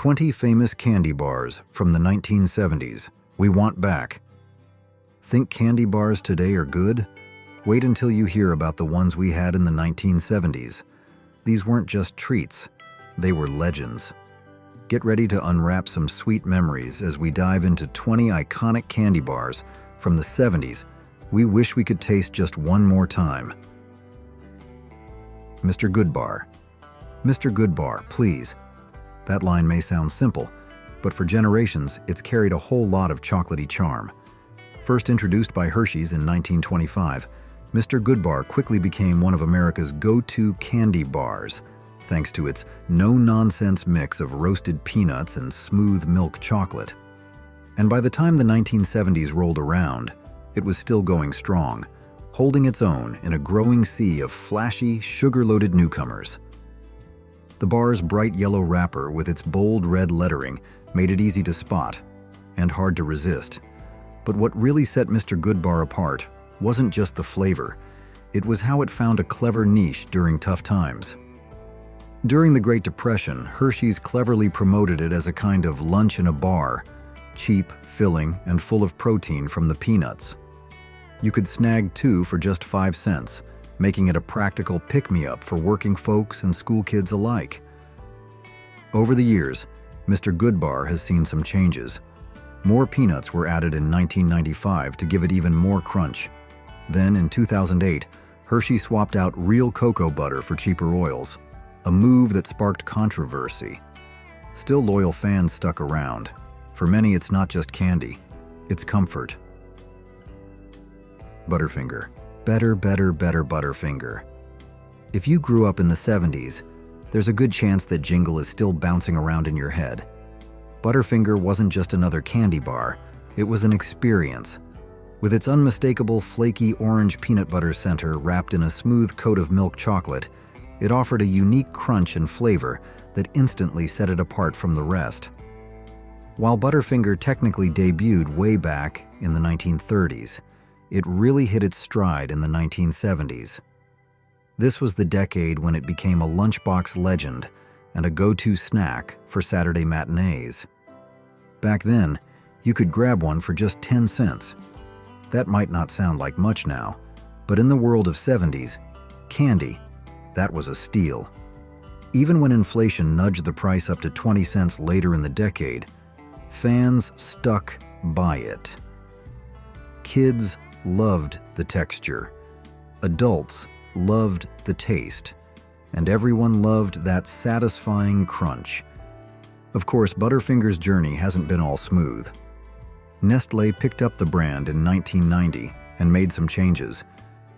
20 famous candy bars from the 1970s we want back. Think candy bars today are good? Wait until you hear about the ones we had in the 1970s. These weren't just treats, they were legends. Get ready to unwrap some sweet memories as we dive into 20 iconic candy bars from the 70s we wish we could taste just one more time. Mr. Goodbar. Mr. Goodbar, please. That line may sound simple, but for generations it's carried a whole lot of chocolatey charm. First introduced by Hershey's in 1925, Mr. Goodbar quickly became one of America's go-to candy bars, thanks to its no-nonsense mix of roasted peanuts and smooth milk chocolate. And by the time the 1970s rolled around, it was still going strong, holding its own in a growing sea of flashy, sugar-loaded newcomers. The bar's bright yellow wrapper with its bold red lettering made it easy to spot and hard to resist. But what really set Mr. Goodbar apart wasn't just the flavor, it was how it found a clever niche during tough times. During the Great Depression, Hershey's cleverly promoted it as a kind of lunch in a bar, cheap, filling, and full of protein from the peanuts. You could snag 2 for just 5 cents, making it a practical pick-me-up for working folks and school kids alike. Over the years, Mr. Goodbar has seen some changes. More peanuts were added in 1995 to give it even more crunch. Then, in 2008, Hershey swapped out real cocoa butter for cheaper oils, a move that sparked controversy. Still, loyal fans stuck around. For many, it's not just candy, it's comfort. Butterfinger. Better Butterfinger. If you grew up in the 70s, there's a good chance that jingle is still bouncing around in your head. Butterfinger wasn't just another candy bar, it was an experience. With its unmistakable flaky orange peanut butter center wrapped in a smooth coat of milk chocolate, it offered a unique crunch and flavor that instantly set it apart from the rest. While Butterfinger technically debuted way back in the 1930s, it really hit its stride in the 1970s. This was the decade when it became a lunchbox legend and a go-to snack for Saturday matinees. Back then, you could grab one for just 10 cents. That might not sound like much now, but in the world of 70s, candy, that was a steal. Even when inflation nudged the price up to 20 cents later in the decade, fans stuck by it. Kids loved the texture, adults loved the taste, and everyone loved that satisfying crunch. Of course, Butterfinger's journey hasn't been all smooth. Nestle picked up the brand in 1990 and made some changes,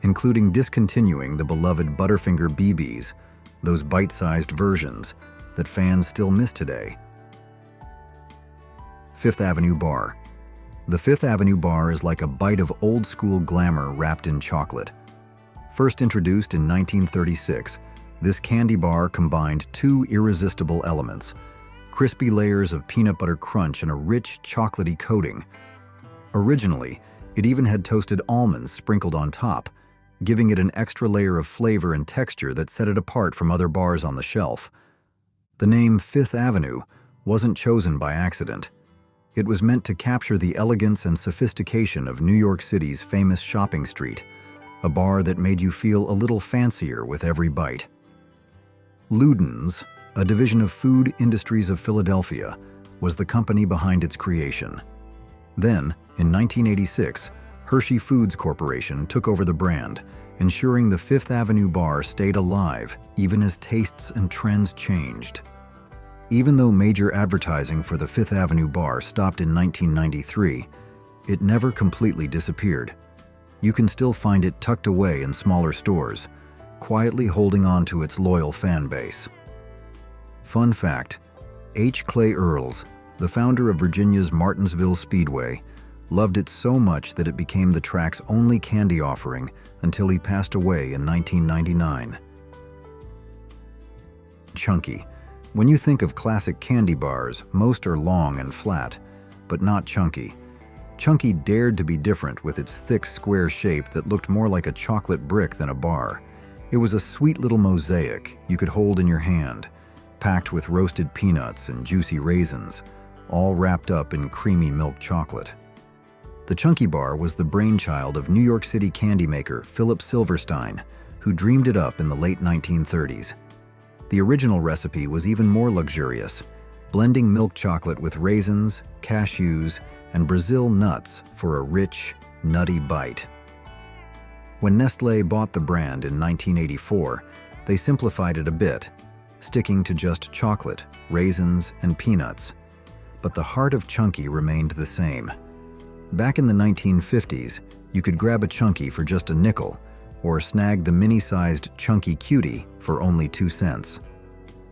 including discontinuing the beloved Butterfinger BBs, those bite-sized versions that fans still miss today. Fifth Avenue Bar. The Fifth Avenue Bar is like a bite of old-school glamour wrapped in chocolate. First introduced in 1936, this candy bar combined 2 irresistible elements: crispy layers of peanut butter crunch and a rich, chocolatey coating. Originally, it even had toasted almonds sprinkled on top, giving it an extra layer of flavor and texture that set it apart from other bars on the shelf. The name Fifth Avenue wasn't chosen by accident. It was meant to capture the elegance and sophistication of New York City's famous shopping street, a bar that made you feel a little fancier with every bite. Luden's, a division of Food Industries of Philadelphia, was the company behind its creation. Then, in 1986, Hershey Foods Corporation took over the brand, ensuring the Fifth Avenue Bar stayed alive even as tastes and trends changed. Even though major advertising for the Fifth Avenue Bar stopped in 1993, it never completely disappeared. You can still find it tucked away in smaller stores, quietly holding on to its loyal fan base. Fun fact, H. Clay Earls, the founder of Virginia's Martinsville Speedway, loved it so much that it became the track's only candy offering until he passed away in 1999. Chunky. When you think of classic candy bars, most are long and flat, but not chunky. Chunky dared to be different with its thick, square shape that looked more like a chocolate brick than a bar. It was a sweet little mosaic you could hold in your hand, packed with roasted peanuts and juicy raisins, all wrapped up in creamy milk chocolate. The Chunky Bar was the brainchild of New York City candy maker Philip Silverstein, who dreamed it up in the late 1930s. The original recipe was even more luxurious, blending milk chocolate with raisins, cashews, and Brazil nuts for a rich, nutty bite. When Nestle bought the brand in 1984, they simplified it a bit, sticking to just chocolate, raisins, and peanuts. But the heart of Chunky remained the same. Back in the 1950s, you could grab a Chunky for just a nickel, or snag the mini-sized Chunky Cutie for only 2 cents.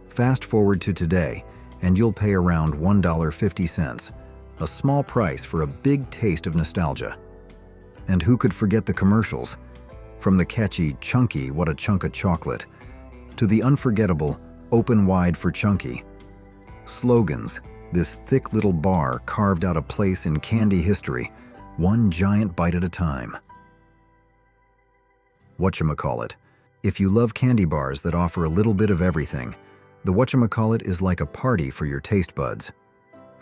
Fast forward to today, and you'll pay around $1.50, a small price for a big taste of nostalgia. And who could forget the commercials? From the catchy "Chunky, what a chunk of chocolate," to the unforgettable "Open wide for Chunky." Slogans, this thick little bar carved out a place in candy history, one giant bite at a time. Whatchamacallit. If you love candy bars that offer a little bit of everything, the Whatchamacallit is like a party for your taste buds.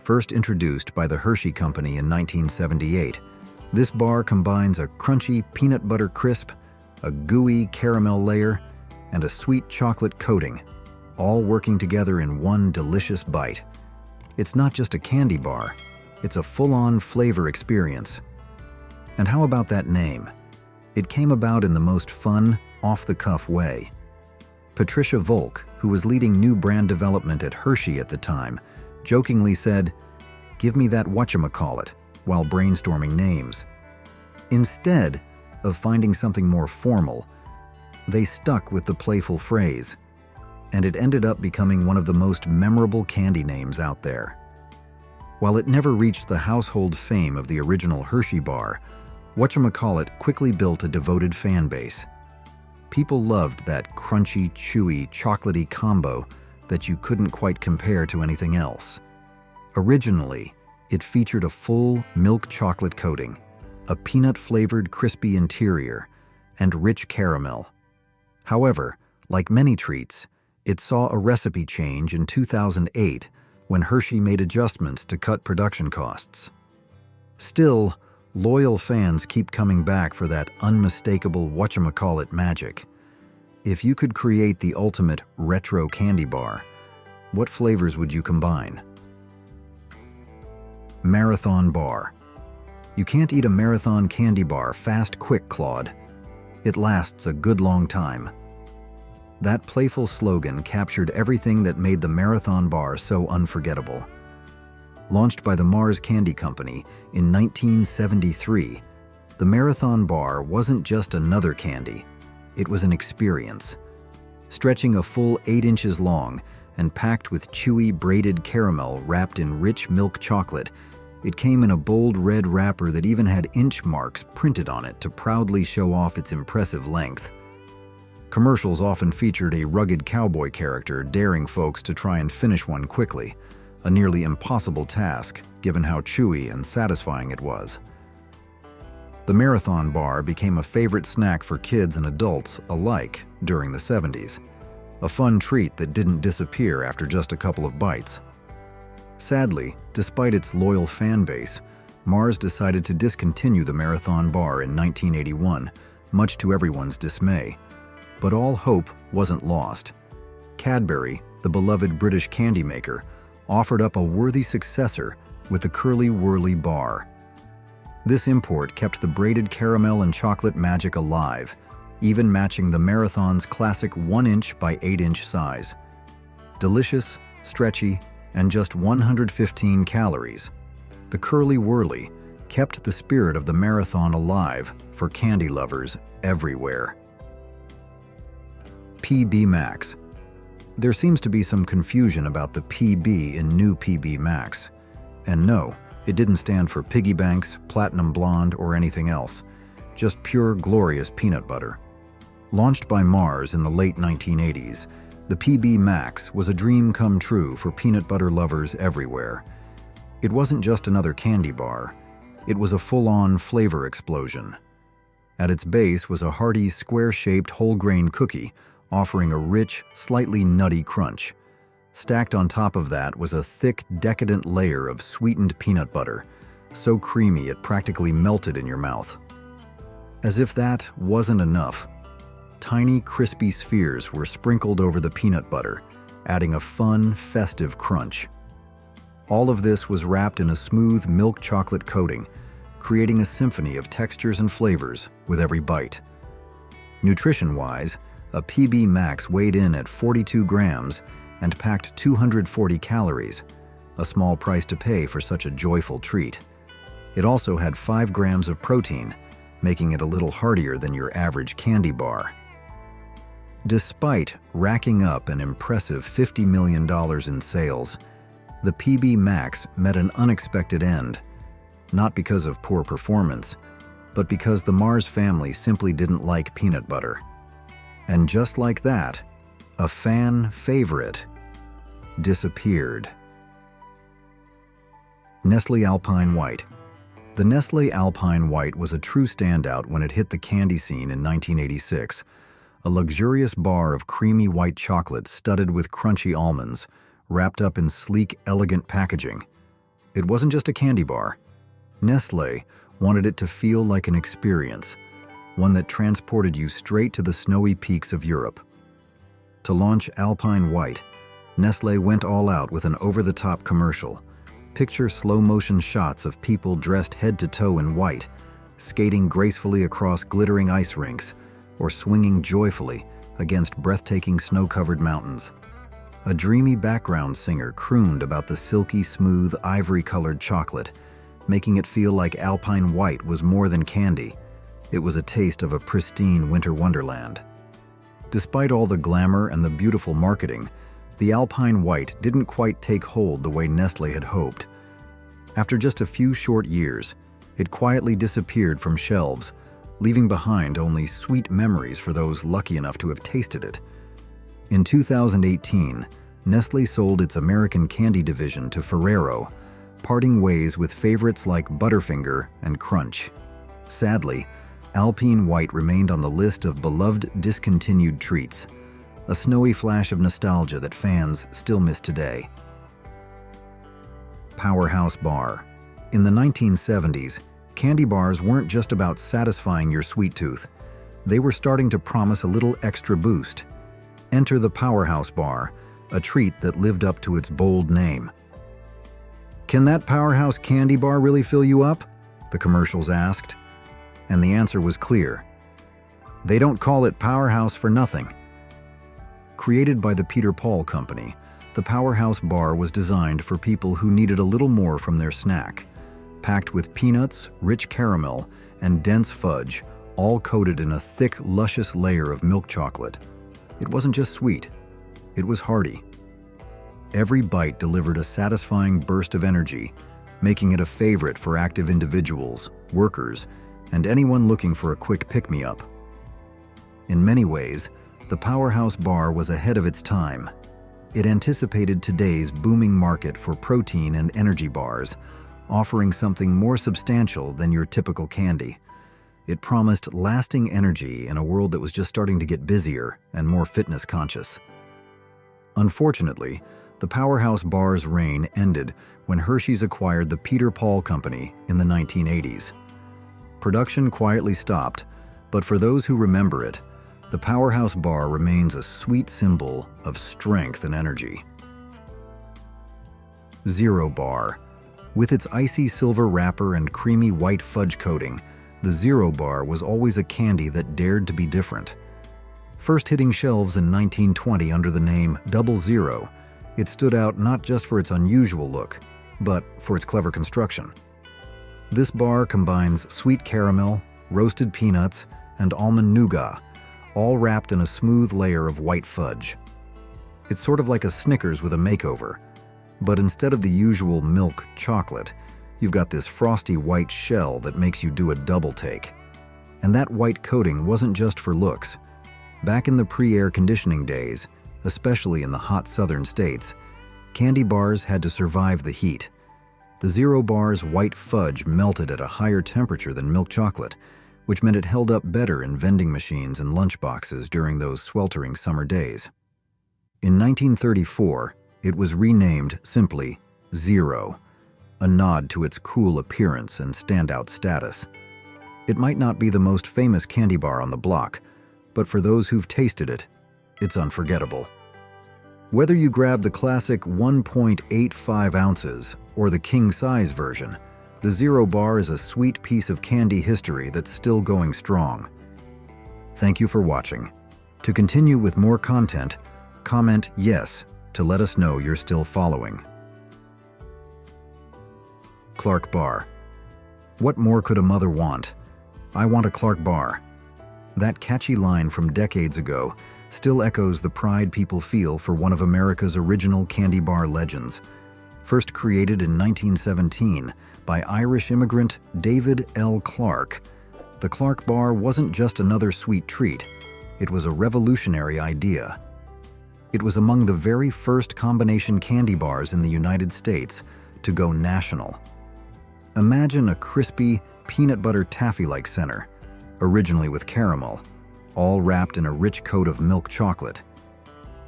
First introduced by the Hershey Company in 1978, this bar combines a crunchy peanut butter crisp, a gooey caramel layer, and a sweet chocolate coating, all working together in one delicious bite. It's not just a candy bar, it's a full-on flavor experience. And how about that name? It came about in the most fun, off-the-cuff way. Patricia Volk, who was leading new brand development at Hershey at the time, jokingly said, "Give me that whatchamacallit," while brainstorming names. Instead of finding something more formal, they stuck with the playful phrase, and it ended up becoming one of the most memorable candy names out there. While it never reached the household fame of the original Hershey bar, Whatchamacallit quickly built a devoted fan base. People loved that crunchy, chewy, chocolatey combo that you couldn't quite compare to anything else. Originally, it featured a full milk chocolate coating, a peanut-flavored crispy interior, and rich caramel. However, like many treats, it saw a recipe change in 2008 when Hershey made adjustments to cut production costs. Still, loyal fans keep coming back for that unmistakable whatchamacallit magic. If you could create the ultimate retro candy bar, what flavors would you combine? Marathon Bar. You can't eat a marathon candy bar fast quick, Claude. It lasts a good long time. That playful slogan captured everything that made the Marathon Bar so unforgettable. Launched by the Mars Candy Company in 1973, the Marathon Bar wasn't just another candy, it was an experience. Stretching a full 8 inches long and packed with chewy braided caramel wrapped in rich milk chocolate, it came in a bold red wrapper that even had inch marks printed on it to proudly show off its impressive length. Commercials often featured a rugged cowboy character daring folks to try and finish one quickly, a nearly impossible task given how chewy and satisfying it was. The Marathon Bar became a favorite snack for kids and adults alike during the 70s, a fun treat that didn't disappear after just a couple of bites. Sadly, despite its loyal fan base, Mars decided to discontinue the Marathon Bar in 1981, much to everyone's dismay. But all hope wasn't lost. Cadbury, the beloved British candy maker, offered up a worthy successor with the Curly Whirly Bar. This import kept the braided caramel and chocolate magic alive, even matching the Marathon's classic 1-inch by 8-inch size. Delicious, stretchy, and just 115 calories, the Curly Whirly kept the spirit of the Marathon alive for candy lovers everywhere. PB Max. There seems to be some confusion about the PB in new PB Max. And no, it didn't stand for piggy banks, platinum blonde, or anything else. Just pure, glorious peanut butter. Launched by Mars in the late 1980s, the PB Max was a dream come true for peanut butter lovers everywhere. It wasn't just another candy bar. It was a full-on flavor explosion. At its base was a hearty, square-shaped whole-grain cookie, offering a rich, slightly nutty crunch. Stacked on top of that was a thick, decadent layer of sweetened peanut butter, so creamy it practically melted in your mouth. As if that wasn't enough, tiny, crispy spheres were sprinkled over the peanut butter, adding a fun, festive crunch. All of this was wrapped in a smooth milk chocolate coating, creating a symphony of textures and flavors with every bite. Nutrition-wise, a PB Max weighed in at 42 grams and packed 240 calories, a small price to pay for such a joyful treat. It also had 5 grams of protein, making it a little heartier than your average candy bar. Despite racking up an impressive $50 million in sales, the PB Max met an unexpected end, not because of poor performance, but because the Mars family simply didn't like peanut butter. And just like that, a fan favorite disappeared. Nestle Alpine White. The Nestle Alpine White was a true standout when it hit the candy scene in 1986, a luxurious bar of creamy white chocolate studded with crunchy almonds, wrapped up in sleek, elegant packaging. It wasn't just a candy bar. Nestle wanted it to feel like an experience, one that transported you straight to the snowy peaks of Europe. To launch Alpine White, Nestle went all out with an over-the-top commercial. Picture slow-motion shots of people dressed head to toe in white, skating gracefully across glittering ice rinks, or swinging joyfully against breathtaking snow-covered mountains. A dreamy background singer crooned about the silky smooth ivory-colored chocolate, making it feel like Alpine White was more than candy. It was a taste of a pristine winter wonderland. Despite all the glamour and the beautiful marketing, the Alpine White didn't quite take hold the way Nestle had hoped. After just a few short years, it quietly disappeared from shelves, leaving behind only sweet memories for those lucky enough to have tasted it. In 2018, Nestle sold its American candy division to Ferrero, parting ways with favorites like Butterfinger and Crunch. Sadly, Alpine White remained on the list of beloved discontinued treats, a snowy flash of nostalgia that fans still miss today. Powerhouse Bar. In the 1970s, candy bars weren't just about satisfying your sweet tooth. They were starting to promise a little extra boost. Enter the Powerhouse Bar, a treat that lived up to its bold name. "Can that Powerhouse candy bar really fill you up?" the commercials asked. And the answer was clear. They don't call it Powerhouse for nothing. Created by the Peter Paul Company, the Powerhouse Bar was designed for people who needed a little more from their snack. Packed with peanuts, rich caramel, and dense fudge, all coated in a thick, luscious layer of milk chocolate. It wasn't just sweet, it was hearty. Every bite delivered a satisfying burst of energy, making it a favorite for active individuals, workers, and anyone looking for a quick pick-me-up. In many ways, the Powerhouse Bar was ahead of its time. It anticipated today's booming market for protein and energy bars, offering something more substantial than your typical candy. It promised lasting energy in a world that was just starting to get busier and more fitness-conscious. Unfortunately, the Powerhouse Bar's reign ended when Hershey's acquired the Peter Paul Company in the 1980s. Production quietly stopped, but for those who remember it, the Powerhouse Bar remains a sweet symbol of strength and energy. Zero Bar. With its icy silver wrapper and creamy white fudge coating, the Zero Bar was always a candy that dared to be different. First hitting shelves in 1920 under the name Double Zero, it stood out not just for its unusual look, but for its clever construction. This bar combines sweet caramel, roasted peanuts, and almond nougat, all wrapped in a smooth layer of white fudge. It's sort of like a Snickers with a makeover, but instead of the usual milk chocolate, you've got this frosty white shell that makes you do a double take. And that white coating wasn't just for looks. Back in the pre-air conditioning days, especially in the hot southern states, candy bars had to survive the heat. The Zero Bar's white fudge melted at a higher temperature than milk chocolate, which meant it held up better in vending machines and lunchboxes during those sweltering summer days. In 1934, It was renamed simply Zero, a nod to its cool appearance and standout status. It might not be the most famous candy bar on the block, but for those who've tasted it, it's unforgettable. Whether you grab the classic 1.85 ounces or the king-size version, the Zero Bar is a sweet piece of candy history that's still going strong. Thank you for watching. To continue with more content, comment yes to let us know you're still following. Clark Bar. What more could a mother want? I want a Clark Bar. That catchy line from decades ago still echoes the pride people feel for one of America's original candy bar legends. First created in 1917 by Irish immigrant David L. Clark, the Clark Bar wasn't just another sweet treat, it was a revolutionary idea. It was among the very first combination candy bars in the United States to go national. Imagine a crispy, peanut butter taffy-like center, originally with caramel, all wrapped in a rich coat of milk chocolate.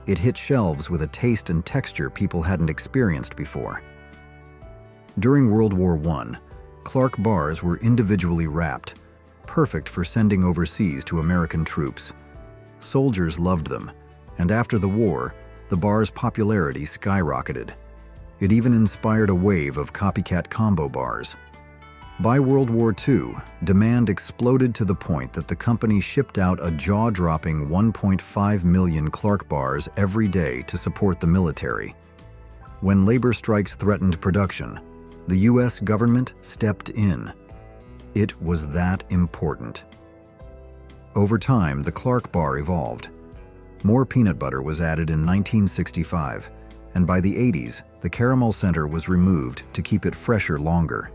It hit shelves with a taste and texture people hadn't experienced before. During World War I, Clark bars were individually wrapped, perfect for sending overseas to American troops. Soldiers loved them, and after the war, the bar's popularity skyrocketed. It even inspired a wave of copycat combo bars. By World War II, demand exploded to the point that the company shipped out a jaw-dropping 1.5 million Clark bars every day to support the military. When labor strikes threatened production, the U.S. government stepped in. It was that important. Over time, the Clark Bar evolved. More peanut butter was added in 1965, and by the 80s, the caramel center was removed to keep it fresher longer.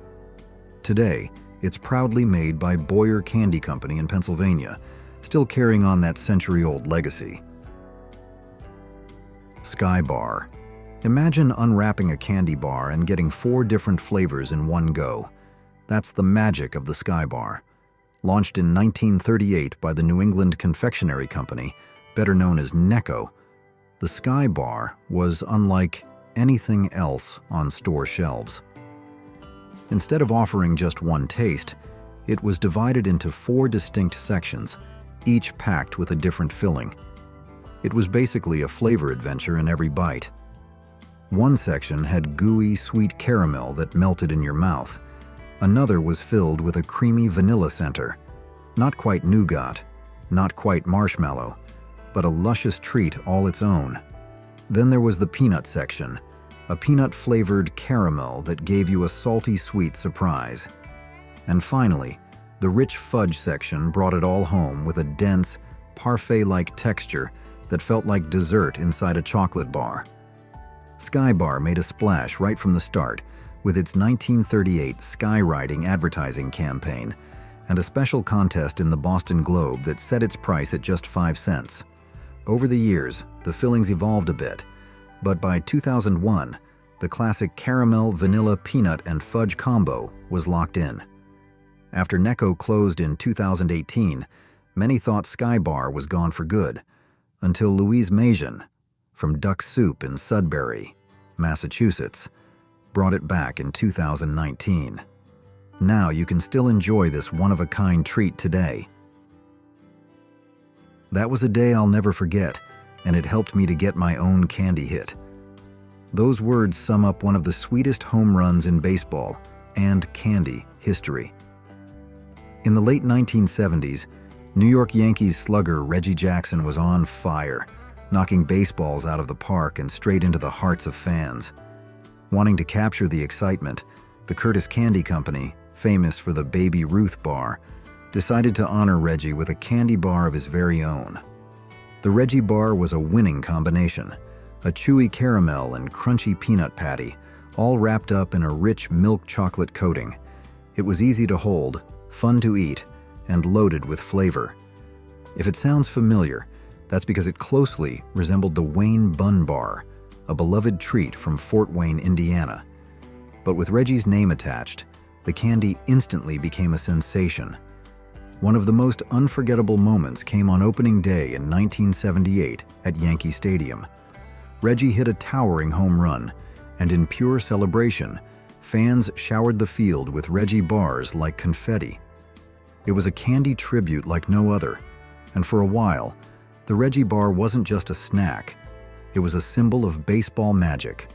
Today, it's proudly made by Boyer Candy Company in Pennsylvania, still carrying on that century-old legacy. Sky Bar. Imagine unwrapping a candy bar and getting 4 different flavors in one go. That's the magic of the Sky Bar. Launched in 1938 by the New England Confectionery Company, better known as Necco, the Sky Bar was unlike anything else on store shelves. Instead of offering just one taste, it was divided into 4 distinct sections, each packed with a different filling. It was basically a flavor adventure in every bite. One section had gooey, sweet caramel that melted in your mouth. Another was filled with a creamy vanilla center. Not quite nougat, not quite marshmallow, but a luscious treat all its own. Then there was the peanut section, a peanut-flavored caramel that gave you a salty sweet surprise. And finally, the rich fudge section brought it all home with a dense, parfait-like texture that felt like dessert inside a chocolate bar. Sky Bar made a splash right from the start with its 1938 skywriting advertising campaign and a special contest in the Boston Globe that set its price at just 5 cents. Over the years, the fillings evolved a bit, but by 2001, the classic caramel, vanilla, peanut, and fudge combo was locked in. After Necco closed in 2018, many thought Sky Bar was gone for good, until Louise Majan, from Duck Soup in Sudbury, Massachusetts, brought it back in 2019. Now you can still enjoy this one-of-a-kind treat today. That was a day I'll never forget, and it helped me to get my own candy hit. Those words sum up one of the sweetest home runs in baseball and candy history. In the late 1970s, New York Yankees slugger Reggie Jackson was on fire, knocking baseballs out of the park and straight into the hearts of fans. Wanting to capture the excitement, the Curtis Candy Company, famous for the Baby Ruth bar, decided to honor Reggie with a candy bar of his very own. The Reggie Bar was a winning combination, a chewy caramel and crunchy peanut patty, all wrapped up in a rich milk chocolate coating. It was easy to hold, fun to eat, and loaded with flavor. If it sounds familiar, that's because it closely resembled the Wayne Bun Bar, a beloved treat from Fort Wayne, Indiana. But with Reggie's name attached, the candy instantly became a sensation. One of the most unforgettable moments came on opening day in 1978 at Yankee Stadium. Reggie hit a towering home run, and in pure celebration, fans showered the field with Reggie Bars like confetti. It was a candy tribute like no other, and for a while, the Reggie Bar wasn't just a snack, it was a symbol of baseball magic.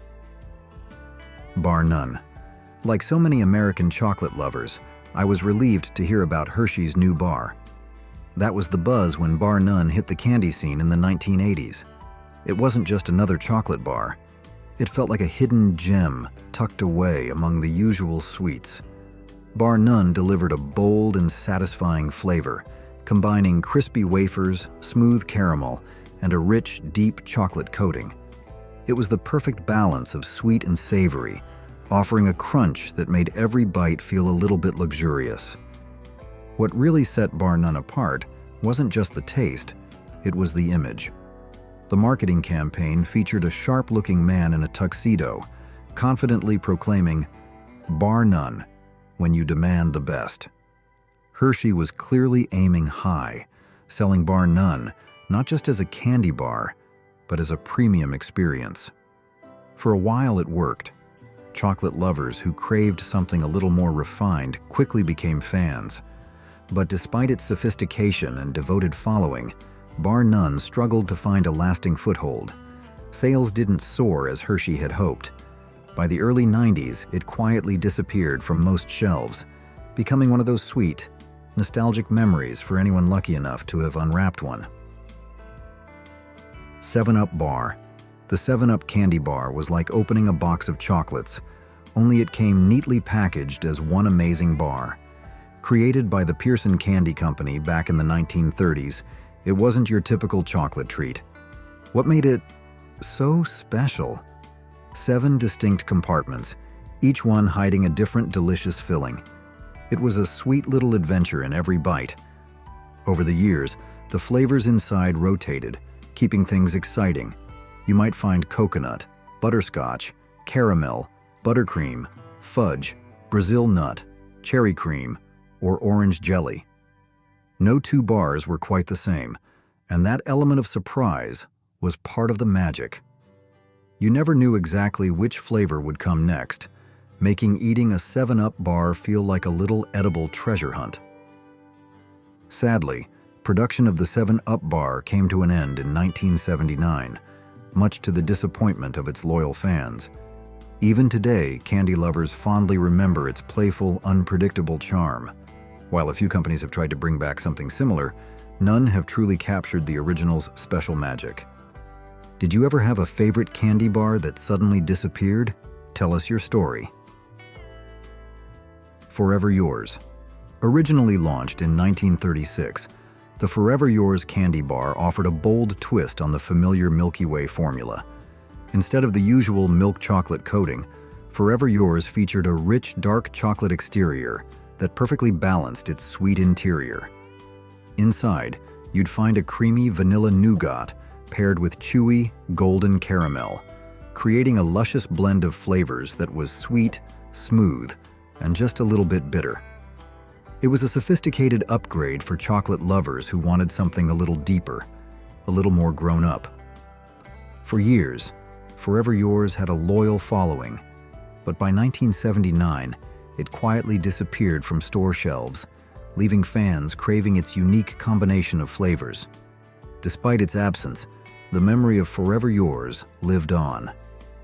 Bar none. Like so many American chocolate lovers, I was relieved to hear about Hershey's new bar. That was the buzz when Bar None hit the candy scene in the 1980s. It wasn't just another chocolate bar. It felt like a hidden gem tucked away among the usual sweets. Bar None delivered a bold and satisfying flavor, combining crispy wafers, smooth caramel, and a rich, deep chocolate coating. It was the perfect balance of sweet and savory, offering a crunch that made every bite feel a little bit luxurious. What really set Bar None apart wasn't just the taste, it was the image. The marketing campaign featured a sharp-looking man in a tuxedo, confidently proclaiming, "Bar none, when you demand the best." Hershey was clearly aiming high, selling Bar None not just as a candy bar, but as a premium experience. For a while it worked. Chocolate lovers who craved something a little more refined quickly became fans. But despite its sophistication and devoted following, Bar None struggled to find a lasting foothold. Sales didn't soar as Hershey had hoped. By the early 90s, it quietly disappeared from most shelves, becoming one of those sweet, nostalgic memories for anyone lucky enough to have unwrapped one. 7-Up Bar. The 7-Up Candy Bar was like opening a box of chocolates, only it came neatly packaged as one amazing bar. Created by the Pearson Candy Company back in the 1930s, it wasn't your typical chocolate treat. What made it so special? 7 distinct compartments, each one hiding a different delicious filling. It was a sweet little adventure in every bite. Over the years, the flavors inside rotated, keeping things exciting. You might find coconut, butterscotch, caramel, buttercream, fudge, Brazil nut, cherry cream, or orange jelly. No two bars were quite the same, and that element of surprise was part of the magic. You never knew exactly which flavor would come next, making eating a 7-Up bar feel like a little edible treasure hunt. Sadly, production of the 7-Up bar came to an end in 1979, much to the disappointment of its loyal fans. Even today, candy lovers fondly remember its playful, unpredictable charm. While a few companies have tried to bring back something similar, none have truly captured the original's special magic. Did you ever have a favorite candy bar that suddenly disappeared? Tell us your story. Forever Yours. Originally launched in 1936, the Forever Yours candy bar offered a bold twist on the familiar Milky Way formula. Instead of the usual milk chocolate coating, Forever Yours featured a rich, dark chocolate exterior that perfectly balanced its sweet interior. Inside, you'd find a creamy vanilla nougat paired with chewy, golden caramel, creating a luscious blend of flavors that was sweet, smooth, and just a little bit bitter. It was a sophisticated upgrade for chocolate lovers who wanted something a little deeper, a little more grown up. For years, Forever Yours had a loyal following, but by 1979, it quietly disappeared from store shelves, leaving fans craving its unique combination of flavors. Despite its absence, the memory of Forever Yours lived on,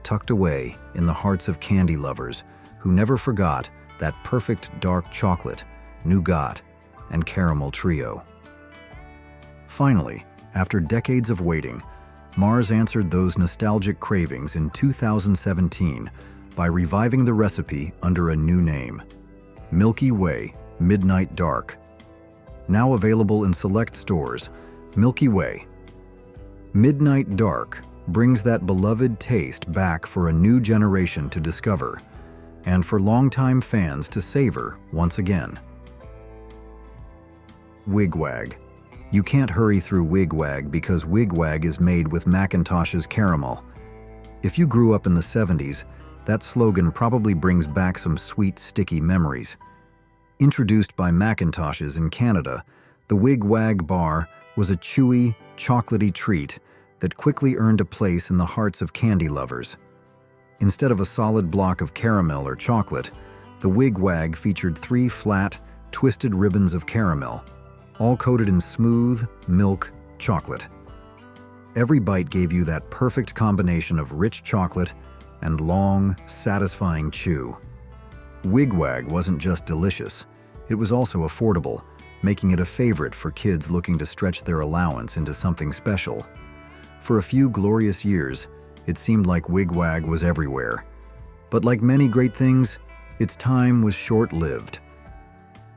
tucked away in the hearts of candy lovers who never forgot that perfect dark chocolate, nougat, and caramel trio. Finally, after decades of waiting, Mars answered those nostalgic cravings in 2017 by reviving the recipe under a new name, Milky Way Midnight Dark. Now available in select stores, Milky Way Midnight Dark brings that beloved taste back for a new generation to discover, and for longtime fans to savor once again. Wig Wag. You can't hurry through Wig Wag because Wig Wag is made with Macintosh's caramel. If you grew up in the 70s, that slogan probably brings back some sweet, sticky memories. Introduced by Macintoshes in Canada, the Wig Wag bar was a chewy, chocolatey treat that quickly earned a place in the hearts of candy lovers. Instead of a solid block of caramel or chocolate, the Wig Wag featured 3 flat, twisted ribbons of caramel, all coated in smooth, milk chocolate. Every bite gave you that perfect combination of rich chocolate and long, satisfying chew. Wig Wag wasn't just delicious, it was also affordable, making it a favorite for kids looking to stretch their allowance into something special. For a few glorious years, it seemed like Wig Wag was everywhere. But like many great things, its time was short-lived.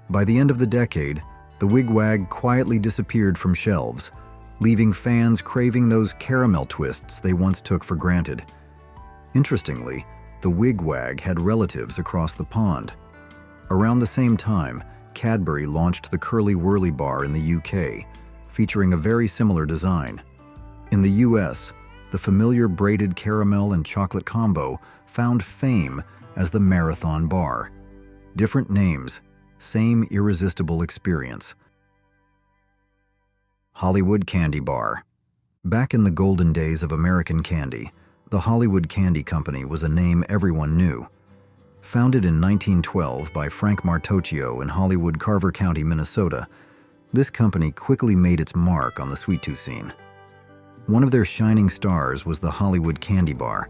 By the end of the decade, the Wig Wag quietly disappeared from shelves, leaving fans craving those caramel twists they once took for granted. Interestingly, the Wig Wag had relatives across the pond. Around the same time, Cadbury launched the Curly Wurly Bar in the UK, featuring a very similar design. In the US, the familiar braided caramel and chocolate combo found fame as the Marathon Bar. Different names, same irresistible experience. Hollywood Candy Bar. Back in the golden days of American candy, the Hollywood Candy Company was a name everyone knew. Founded in 1912 by Frank Martocchio in Hollywood, Carver County, Minnesota, this company quickly made its mark on the sweet tooth scene. One of their shining stars was the Hollywood Candy Bar,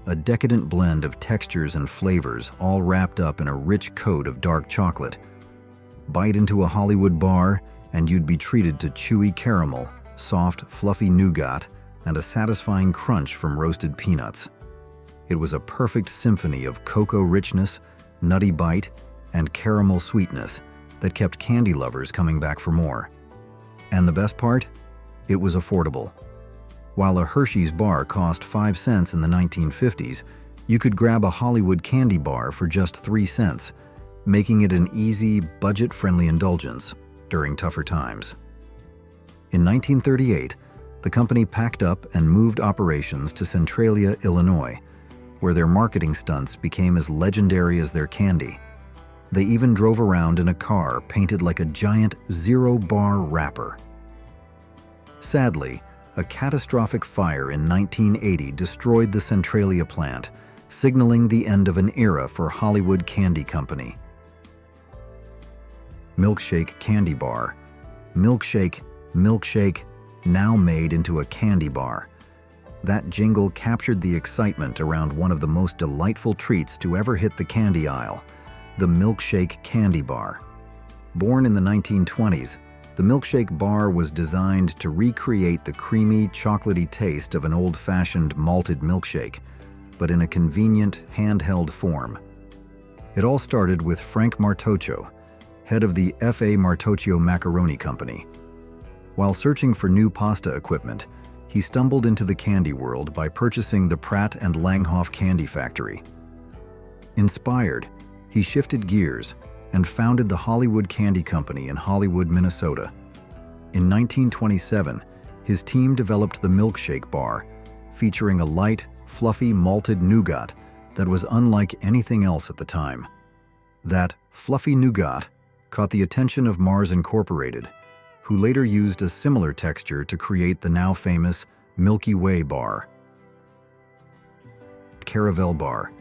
a decadent blend of textures and flavors all wrapped up in a rich coat of dark chocolate. Bite into a Hollywood bar, and you'd be treated to chewy caramel, soft, fluffy nougat, and a satisfying crunch from roasted peanuts. It was a perfect symphony of cocoa richness, nutty bite, and caramel sweetness that kept candy lovers coming back for more. And the best part? It was affordable. While a Hershey's bar cost 5 cents in the 1950s, you could grab a Hollywood Candy Bar for just 3 cents, making it an easy, budget-friendly indulgence during tougher times. In 1938, the company packed up and moved operations to Centralia, Illinois, where their marketing stunts became as legendary as their candy. They even drove around in a car painted like a giant zero-bar wrapper. Sadly, a catastrophic fire in 1980 destroyed the Centralia plant, signaling the end of an era for Hollywood Candy Company. Milkshake Candy Bar. Milkshake, milkshake, now made into a candy bar. That jingle captured the excitement around one of the most delightful treats to ever hit the candy aisle, the Milkshake Candy Bar. Born in the 1920s, the Milkshake Bar was designed to recreate the creamy, chocolatey taste of an old-fashioned malted milkshake, but in a convenient, handheld form. It all started with Frank Martocchio, head of the F.A. Martocchio Macaroni Company. While searching for new pasta equipment, he stumbled into the candy world by purchasing the Pratt and Langhoff Candy Factory. Inspired, he shifted gears and founded the Hollywood Candy Company in Hollywood, Minnesota. In 1927, his team developed the Milkshake Bar, featuring a light, fluffy malted nougat that was unlike anything else at the time. That fluffy nougat caught the attention of Mars Incorporated, who later used a similar texture to create the now famous Milky Way Bar. Caravelle Bar.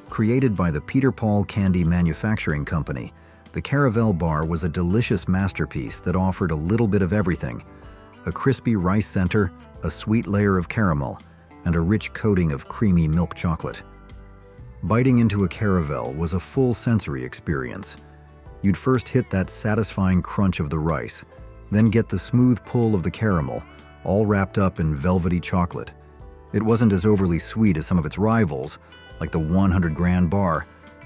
Created by the Peter Paul Candy Manufacturing Company, the Caravelle Bar was a delicious masterpiece that offered a little bit of everything: a crispy rice center, a sweet layer of caramel, and a rich coating of creamy milk chocolate. Biting into a Caravelle was a full sensory experience. You'd first hit that satisfying crunch of the rice, then get the smooth pull of the caramel, all wrapped up in velvety chocolate. It wasn't as overly sweet as some of its rivals, like the 100 Grand Bar,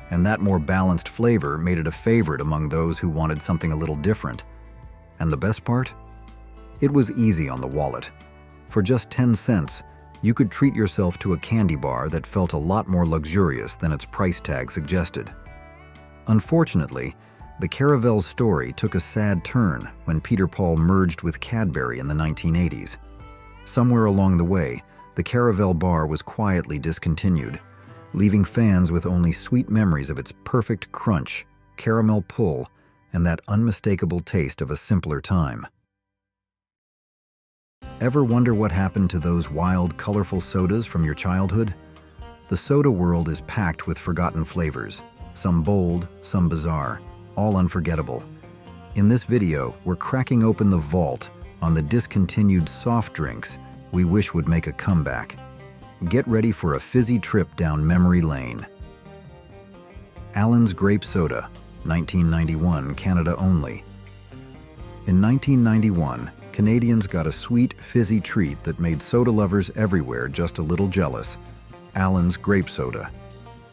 and that more balanced flavor made it a favorite among those who wanted something a little different. And the best part? It was easy on the wallet. For just 10 cents, you could treat yourself to a candy bar that felt a lot more luxurious than its price tag suggested. Unfortunately, the Caravelle's story took a sad turn when Peter Paul merged with Cadbury in the 1980s. Somewhere along the way, the Caravelle Bar was quietly discontinued, leaving fans with only sweet memories of its perfect crunch, caramel pull, and that unmistakable taste of a simpler time. Ever wonder what happened to those wild, colorful sodas from your childhood? The soda world is packed with forgotten flavors, some bold, some bizarre, all unforgettable. In this video, we're cracking open the vault on the discontinued soft drinks we wish would make a comeback. Get ready for a fizzy trip down memory lane. Allen's Grape Soda, 1991, Canada only. In 1991, Canadians got a sweet, fizzy treat that made soda lovers everywhere just a little jealous: Allen's Grape Soda.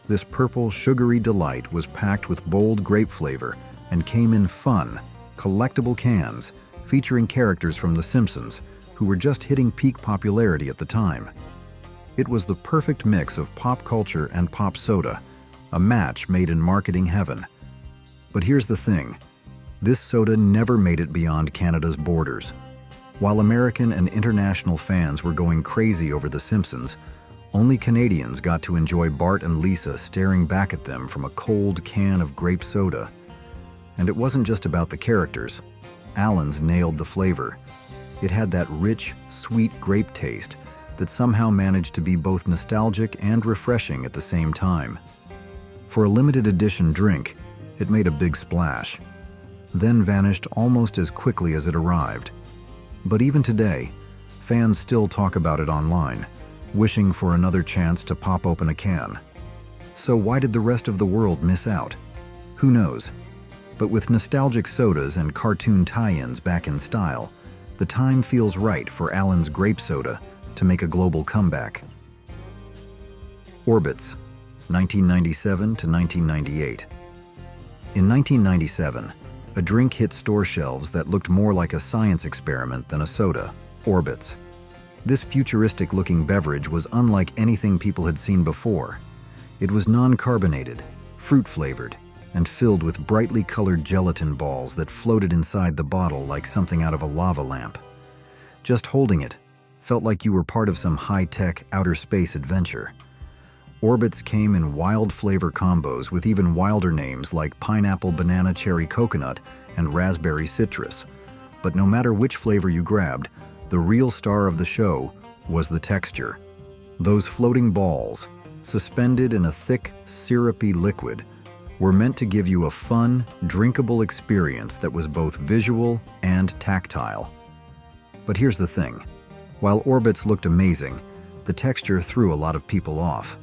This purple, sugary delight was packed with bold grape flavor and came in fun, collectible cans featuring characters from The Simpsons who were just hitting peak popularity at the time. It was the perfect mix of pop culture and pop soda, a match made in marketing heaven. But here's the thing: this soda never made it beyond Canada's borders. While American and international fans were going crazy over The Simpsons, only Canadians got to enjoy Bart and Lisa staring back at them from a cold can of grape soda. And it wasn't just about the characters. Allen's nailed the flavor. It had that rich, sweet grape taste that somehow managed to be both nostalgic and refreshing at the same time. For a limited edition drink, it made a big splash, then vanished almost as quickly as it arrived. But even today, fans still talk about it online, wishing for another chance to pop open a can. So why did the rest of the world miss out? Who knows? But with nostalgic sodas and cartoon tie-ins back in style, the time feels right for Allen's Grape Soda to make a global comeback. Orbits, 1997 to 1998. In 1997, a drink hit store shelves that looked more like a science experiment than a soda: Orbits. This futuristic-looking beverage was unlike anything people had seen before. It was non-carbonated, fruit-flavored, and filled with brightly colored gelatin balls that floated inside the bottle like something out of a lava lamp. Just holding it felt like you were part of some high-tech outer space adventure. Orbits came in wild flavor combos with even wilder names like pineapple, banana, cherry, coconut, and raspberry citrus. But no matter which flavor you grabbed, the real star of the show was the texture. Those floating balls, suspended in a thick, syrupy liquid, were meant to give you a fun, drinkable experience that was both visual and tactile. But here's the thing: while Orbits looked amazing, the texture threw a lot of people off.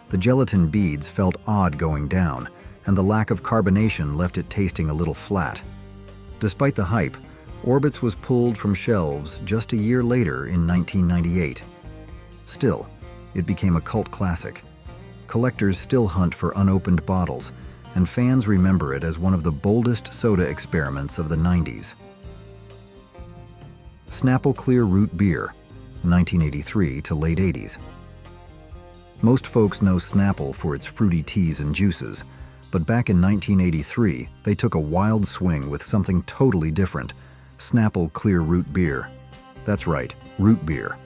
The gelatin beads felt odd going down, and the lack of carbonation left it tasting a little flat. Despite the hype, Orbits was pulled from shelves just a year later in 1998. Still, it became a cult classic. Collectors still hunt for unopened bottles, and fans remember it as one of the boldest soda experiments of the 90s. Snapple Clear Root Beer, 1983 to late 80s. Most folks know Snapple for its fruity teas and juices, but back in 1983, they took a wild swing with something totally different: Snapple Clear Root Beer. That's right, root beer.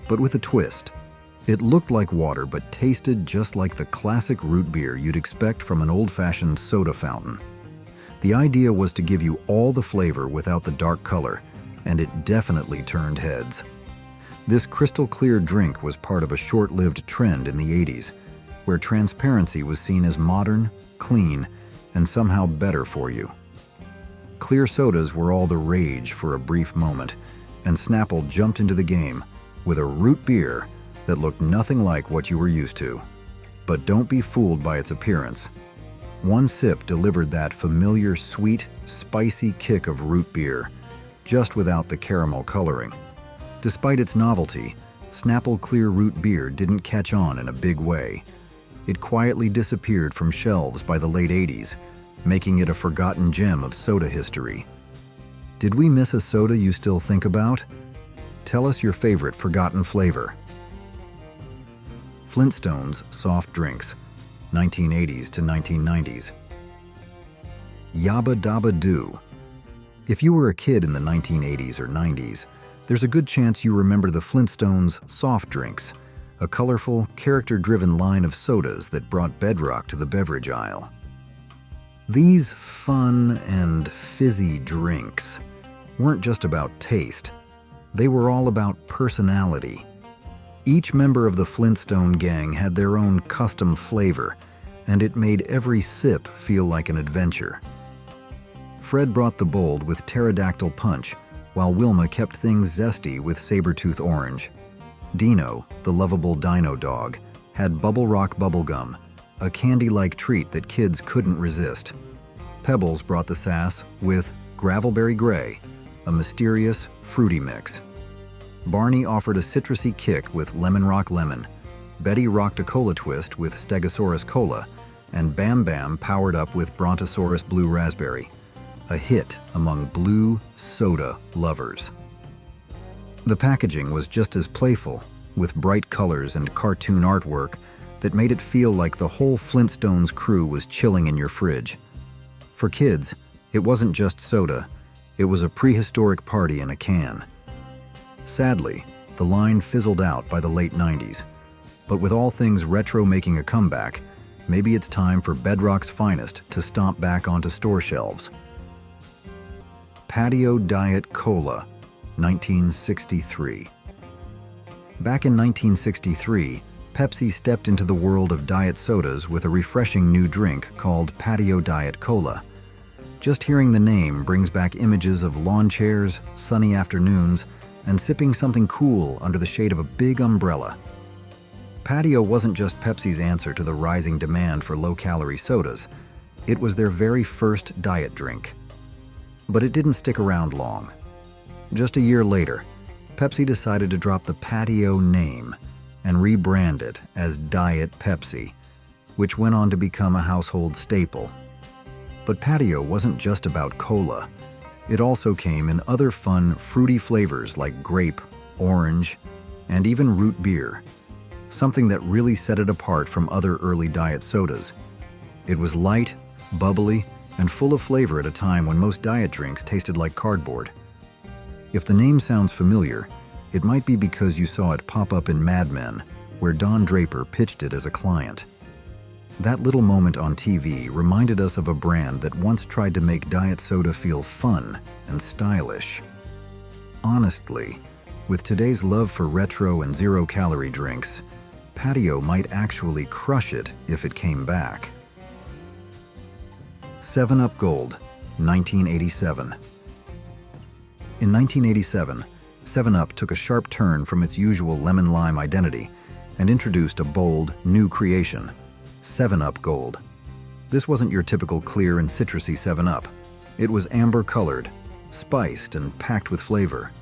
But with a twist. It looked like water but tasted just like the classic root beer you'd expect from an old-fashioned soda fountain. The idea was to give you all the flavor without the dark color, and it definitely turned heads. This crystal-clear drink was part of a short-lived trend in the 80s, where transparency was seen as modern, clean, and somehow better for you. Clear sodas were all the rage for a brief moment, and Snapple jumped into the game with a root beer that looked nothing like what you were used to. But don't be fooled by its appearance. One sip delivered that familiar sweet, spicy kick of root beer, just without the caramel coloring. Despite its novelty, Snapple Clear Root Beer didn't catch on in a big way. It quietly disappeared from shelves by the late 80s, making it a forgotten gem of soda history. Did we miss a soda you still think about? Tell us your favorite forgotten flavor. Flintstones Soft Drinks, 1980s to 1990s. Yabba Dabba Doo. If you were a kid in the 1980s or 90s, there's a good chance you remember the Flintstones soft drinks, a colorful, character-driven line of sodas that brought bedrock to the beverage aisle. These fun and fizzy drinks weren't just about taste. They were all about personality. Each member of the Flintstone gang had their own custom flavor, and it made every sip feel like an adventure. Fred brought the bold with pterodactyl punch, while Wilma kept things zesty with saber-tooth orange. Dino, the lovable dino dog, had Bubble Rock bubblegum, a candy-like treat that kids couldn't resist. Pebbles brought the sass with Gravelberry Gray, a mysterious, fruity mix. Barney offered a citrusy kick with Lemon Rock Lemon. Betty rocked a cola twist with Stegosaurus Cola, and Bam Bam powered up with Brontosaurus Blue Raspberry, a hit among blue soda lovers. The packaging was just as playful, with bright colors and cartoon artwork that made it feel like the whole Flintstones crew was chilling in your fridge. For kids, it wasn't just soda, it was a prehistoric party in a can. Sadly, the line fizzled out by the late 90s, but with all things retro making a comeback, maybe it's time for Bedrock's finest to stomp back onto store shelves. Patio Diet Cola, 1963. Back in 1963, Pepsi stepped into the world of diet sodas with a refreshing new drink called Patio Diet Cola. Just hearing the name brings back images of lawn chairs, sunny afternoons, and sipping something cool under the shade of a big umbrella. Patio wasn't just Pepsi's answer to the rising demand for low-calorie sodas. It was their very first diet drink. But it didn't stick around long. Just a year later, Pepsi decided to drop the Patio name and rebrand it as Diet Pepsi, which went on to become a household staple. But Patio wasn't just about cola. It also came in other fun, fruity flavors like grape, orange, and even root beer, something that really set it apart from other early diet sodas. It was light, bubbly, and full of flavor at a time when most diet drinks tasted like cardboard. If the name sounds familiar, it might be because you saw it pop up in Mad Men, where Don Draper pitched it as a client. That little moment on TV reminded us of a brand that once tried to make diet soda feel fun and stylish. Honestly, with today's love for retro and zero-calorie drinks, Patio might actually crush it if it came back. 7-Up Gold, 1987. In 1987, 7-Up took a sharp turn from its usual lemon-lime identity and introduced a bold, new creation, 7-Up Gold. This wasn't your typical clear and citrusy 7-Up. It was amber-colored, spiced, and packed with flavor.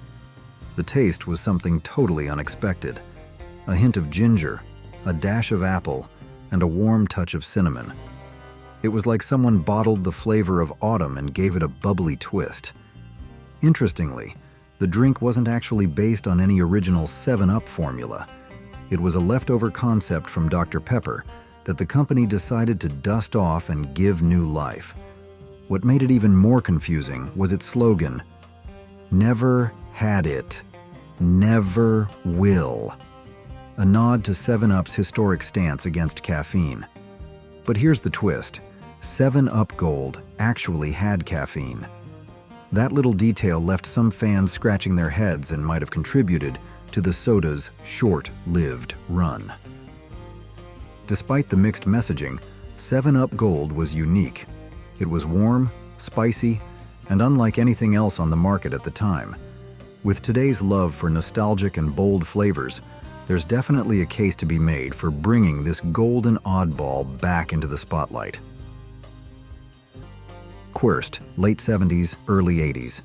The taste was something totally unexpected. A hint of ginger, a dash of apple, and a warm touch of cinnamon. It was like someone bottled the flavor of autumn and gave it a bubbly twist. Interestingly, the drink wasn't actually based on any original 7-Up formula. It was a leftover concept from Dr. Pepper that the company decided to dust off and give new life. What made it even more confusing was its slogan, "Never had it, never will," a nod to 7-Up's historic stance against caffeine. But here's the twist, 7-Up Gold actually had caffeine. That little detail left some fans scratching their heads and might have contributed to the soda's short-lived run. Despite the mixed messaging, 7-Up Gold was unique. It was warm, spicy, and unlike anything else on the market at the time. With today's love for nostalgic and bold flavors, there's definitely a case to be made for bringing this golden oddball back into the spotlight. Quirst, late 70s, early 80s.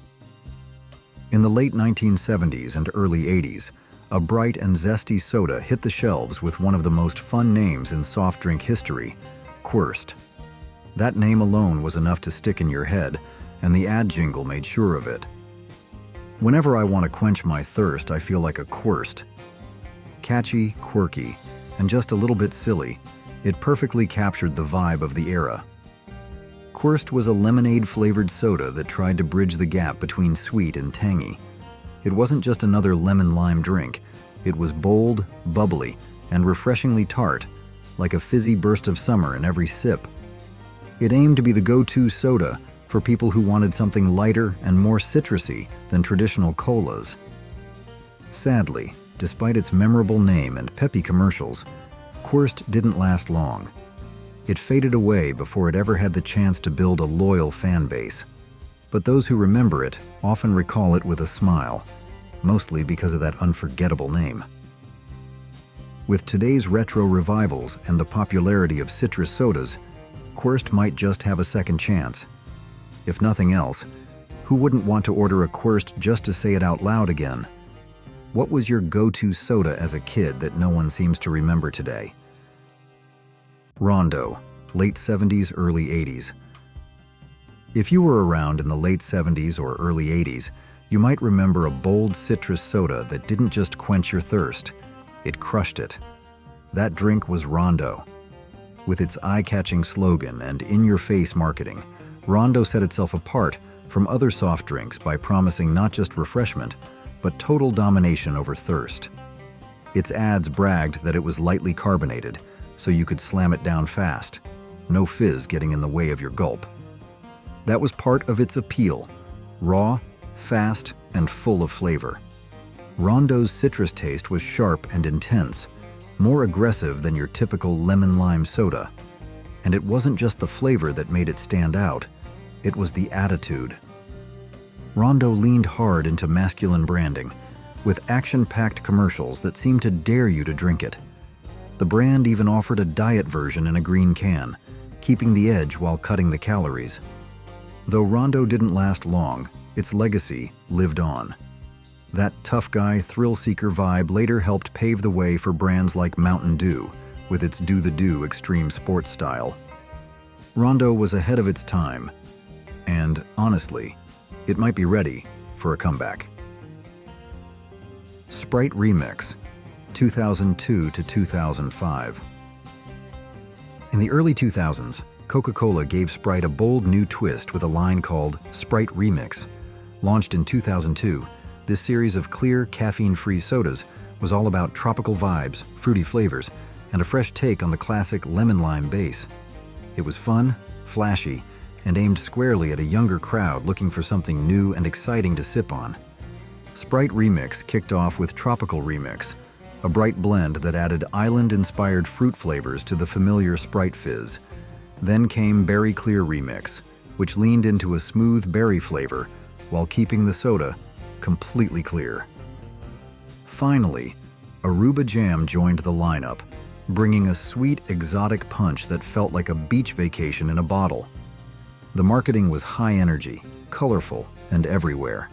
In the late 1970s and early 80s, a bright and zesty soda hit the shelves with one of the most fun names in soft drink history, Quirst. That name alone was enough to stick in your head, and the ad jingle made sure of it. Whenever I want to quench my thirst, I feel like a Quirst. Catchy, quirky, and just a little bit silly, it perfectly captured the vibe of the era. Quirst was a lemonade-flavored soda that tried to bridge the gap between sweet and tangy. It wasn't just another lemon-lime drink. It was bold, bubbly, and refreshingly tart, like a fizzy burst of summer in every sip. It aimed to be the go-to soda for people who wanted something lighter and more citrusy than traditional colas. Sadly, despite its memorable name and peppy commercials, Quirst didn't last long. It faded away before it ever had the chance to build a loyal fan base. But those who remember it often recall it with a smile, mostly because of that unforgettable name. With today's retro revivals and the popularity of citrus sodas, Quirst might just have a second chance. If nothing else, who wouldn't want to order a Quirst just to say it out loud again? What was your go-to soda as a kid that no one seems to remember today? Rondo, late 70s, early 80s. If you were around in the late 70s or early 80s, you might remember a bold citrus soda that didn't just quench your thirst, it crushed it. That drink was Rondo. With its eye-catching slogan and in-your-face marketing, Rondo set itself apart from other soft drinks by promising not just refreshment, but total domination over thirst. Its ads bragged that it was lightly carbonated, so you could slam it down fast, no fizz getting in the way of your gulp. That was part of its appeal, raw, fast, and full of flavor. Rondo's citrus taste was sharp and intense, more aggressive than your typical lemon-lime soda. And it wasn't just the flavor that made it stand out, it was the attitude. Rondo leaned hard into masculine branding, with action-packed commercials that seemed to dare you to drink it. The brand even offered a diet version in a green can, keeping the edge while cutting the calories. Though Rondo didn't last long, its legacy lived on. That tough guy, thrill-seeker vibe later helped pave the way for brands like Mountain Dew, with its do-the-do extreme sports style. Rondo was ahead of its time, and honestly, it might be ready for a comeback. Sprite Remix, 2002 to 2005. In the early 2000s, Coca-Cola gave Sprite a bold new twist with a line called Sprite Remix. Launched in 2002, this series of clear, caffeine-free sodas was all about tropical vibes, fruity flavors, and a fresh take on the classic lemon-lime base. It was fun, flashy, and aimed squarely at a younger crowd looking for something new and exciting to sip on. Sprite Remix kicked off with Tropical Remix, a bright blend that added island-inspired fruit flavors to the familiar Sprite fizz. Then came Berry Clear Remix, which leaned into a smooth berry flavor while keeping the soda completely clear. Finally, Aruba Jam joined the lineup, bringing a sweet, exotic punch that felt like a beach vacation in a bottle. The marketing was high energy, colorful, and everywhere,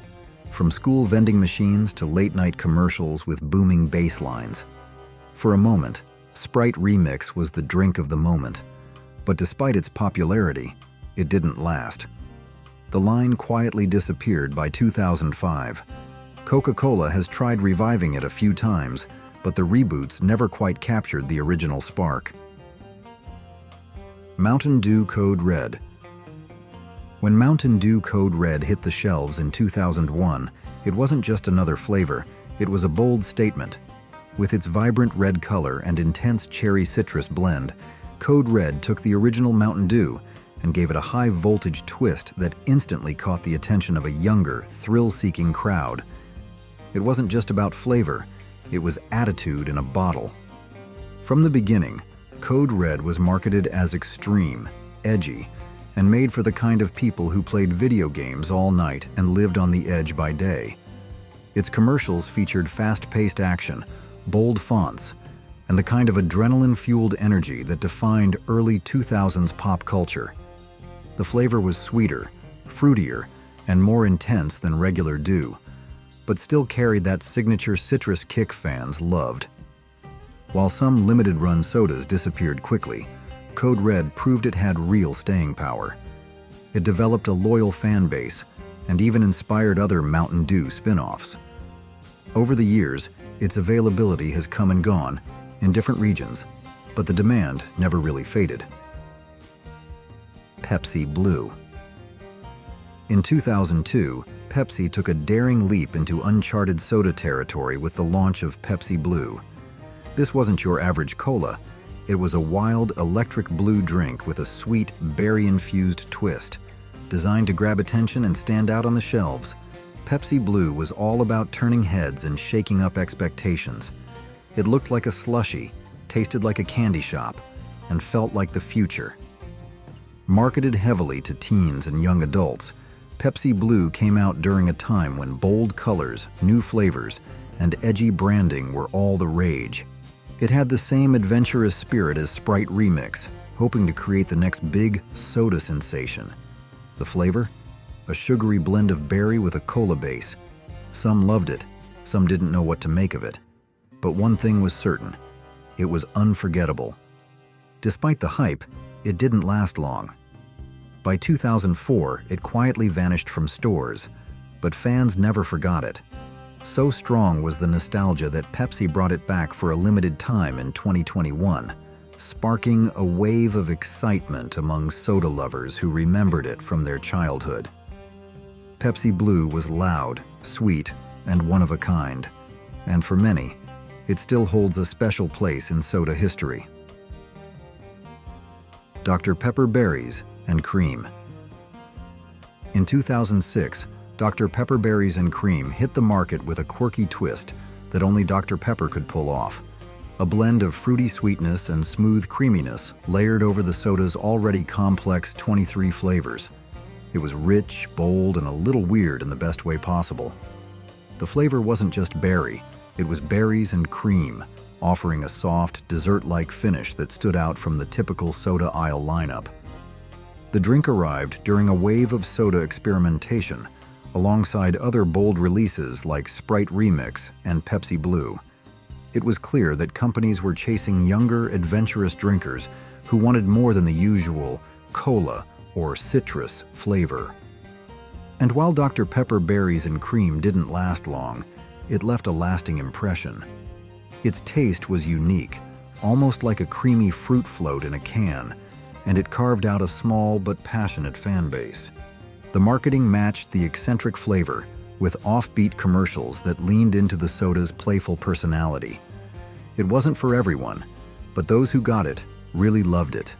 from school vending machines to late-night commercials with booming bass lines. For a moment, Sprite Remix was the drink of the moment, but despite its popularity, it didn't last. The line quietly disappeared by 2005. Coca-Cola has tried reviving it a few times, but the reboots never quite captured the original spark. Mountain Dew Code Red. When Mountain Dew Code Red hit the shelves in 2001, it wasn't just another flavor, it was a bold statement. With its vibrant red color and intense cherry citrus blend, Code Red took the original Mountain Dew and gave it a high-voltage twist that instantly caught the attention of a younger, thrill-seeking crowd. It wasn't just about flavor, it was attitude in a bottle. From the beginning, Code Red was marketed as extreme, edgy, and made for the kind of people who played video games all night and lived on the edge by day. Its commercials featured fast-paced action, bold fonts, and the kind of adrenaline-fueled energy that defined early 2000s pop culture. The flavor was sweeter, fruitier, and more intense than regular Dew, but still carried that signature citrus kick fans loved. While some limited-run sodas disappeared quickly, Code Red proved it had real staying power. It developed a loyal fan base and even inspired other Mountain Dew spin-offs. Over the years, its availability has come and gone in different regions, but the demand never really faded. Pepsi Blue. In 2002, Pepsi took a daring leap into uncharted soda territory with the launch of Pepsi Blue. This wasn't your average cola. It was a wild, electric blue drink with a sweet, berry-infused twist, designed to grab attention and stand out on the shelves. Pepsi Blue was all about turning heads and shaking up expectations. It looked like a slushie, tasted like a candy shop, and felt like the future. Marketed heavily to teens and young adults, Pepsi Blue came out during a time when bold colors, new flavors, and edgy branding were all the rage. It had the same adventurous spirit as Sprite Remix, hoping to create the next big soda sensation. The flavor? A sugary blend of berry with a cola base. Some loved it, some didn't know what to make of it. But one thing was certain, it was unforgettable. Despite the hype, it didn't last long. By 2004, it quietly vanished from stores, but fans never forgot it. So strong was the nostalgia that Pepsi brought it back for a limited time in 2021, sparking a wave of excitement among soda lovers who remembered it from their childhood. Pepsi Blue was loud, sweet, and one of a kind, and for many, it still holds a special place in soda history. Dr. Pepper Berries and Cream. In 2006, Dr. Pepper Berries and Cream hit the market with a quirky twist that only Dr. Pepper could pull off. A blend of fruity sweetness and smooth creaminess layered over the soda's already complex 23 flavors. It was rich, bold, and a little weird in the best way possible. The flavor wasn't just berry, it was berries and cream, offering a soft, dessert-like finish that stood out from the typical soda aisle lineup. The drink arrived during a wave of soda experimentation, alongside other bold releases like Sprite Remix and Pepsi Blue. It was clear that companies were chasing younger, adventurous drinkers who wanted more than the usual cola or citrus flavor. And while Dr. Pepper Berries and Cream didn't last long, it left a lasting impression. Its taste was unique, almost like a creamy fruit float in a can, and it carved out a small but passionate fan base. The marketing matched the eccentric flavor with offbeat commercials that leaned into the soda's playful personality. It wasn't for everyone, but those who got it really loved it.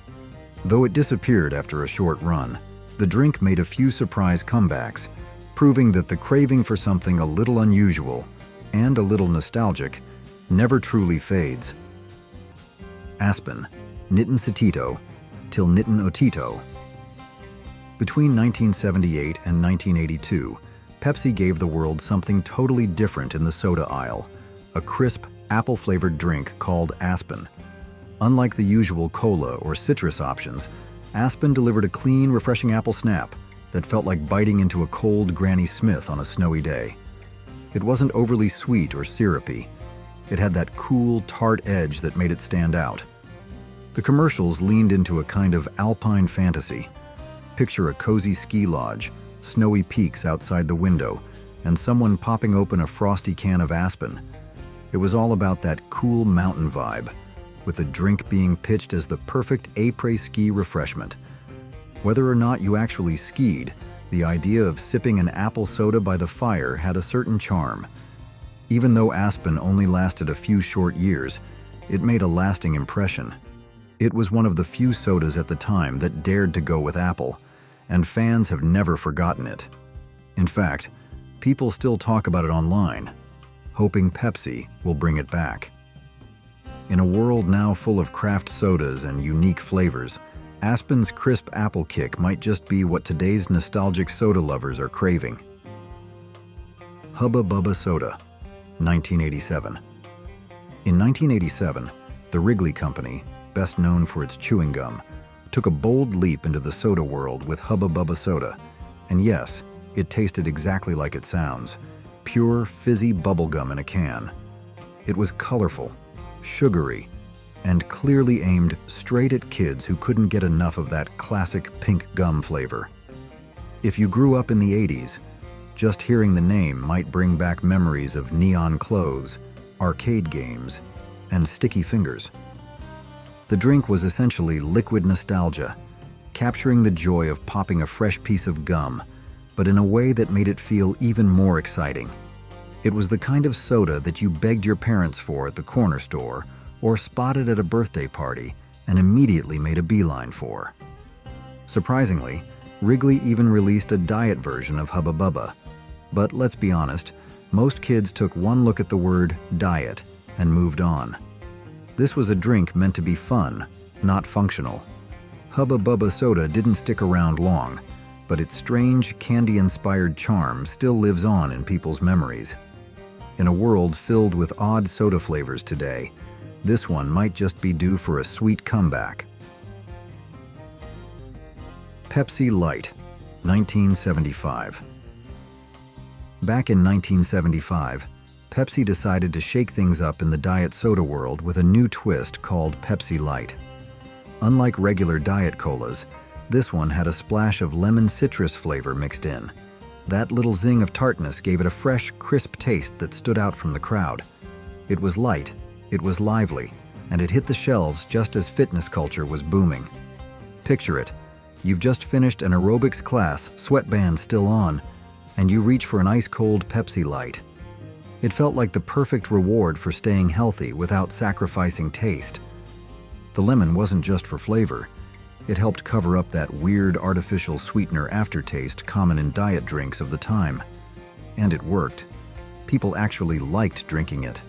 Though it disappeared after a short run, the drink made a few surprise comebacks, proving that the craving for something a little unusual and a little nostalgic never truly fades. Aspen, Nitten Satito, till Nitten Otito. Between 1978 and 1982, Pepsi gave the world something totally different in the soda aisle, a crisp, apple-flavored drink called Aspen. Unlike the usual cola or citrus options, Aspen delivered a clean, refreshing apple snap that felt like biting into a cold Granny Smith on a snowy day. It wasn't overly sweet or syrupy. It had that cool, tart edge that made it stand out. The commercials leaned into a kind of Alpine fantasy. Picture a cozy ski lodge, snowy peaks outside the window, and someone popping open a frosty can of Aspen. It was all about that cool mountain vibe, with the drink being pitched as the perfect après-ski refreshment. Whether or not you actually skied, the idea of sipping an apple soda by the fire had a certain charm. Even though Aspen only lasted a few short years, it made a lasting impression. It was one of the few sodas at the time that dared to go with apple, and fans have never forgotten it. In fact, people still talk about it online, hoping Pepsi will bring it back. In a world now full of craft sodas and unique flavors, Aspen's crisp apple kick might just be what today's nostalgic soda lovers are craving. Hubba Bubba Soda, 1987. In 1987, the Wrigley Company, best known for its chewing gum, took a bold leap into the soda world with Hubba Bubba Soda. And yes, it tasted exactly like it sounds, pure fizzy bubblegum in a can. It was colorful, sugary, and clearly aimed straight at kids who couldn't get enough of that classic pink gum flavor. If you grew up in the 80s, just hearing the name might bring back memories of neon clothes, arcade games, and sticky fingers. The drink was essentially liquid nostalgia, capturing the joy of popping a fresh piece of gum, but in a way that made it feel even more exciting. It was the kind of soda that you begged your parents for at the corner store or spotted at a birthday party and immediately made a beeline for. Surprisingly, Wrigley even released a diet version of Hubba Bubba. But let's be honest, most kids took one look at the word diet and moved on. This was a drink meant to be fun, not functional. Hubba Bubba soda didn't stick around long, but its strange, candy-inspired charm still lives on in people's memories. In a world filled with odd soda flavors today, this one might just be due for a sweet comeback. Pepsi Light, 1975. Back in 1975, Pepsi decided to shake things up in the diet soda world with a new twist called Pepsi Light. Unlike regular diet colas, this one had a splash of lemon citrus flavor mixed in. That little zing of tartness gave it a fresh, crisp taste that stood out from the crowd. It was light, it was lively, and it hit the shelves just as fitness culture was booming. Picture it. You've just finished an aerobics class, sweatband still on, and you reach for an ice-cold Pepsi Light. It felt like the perfect reward for staying healthy without sacrificing taste. The lemon wasn't just for flavor. It helped cover up that weird artificial sweetener aftertaste common in diet drinks of the time. And it worked. People actually liked drinking it.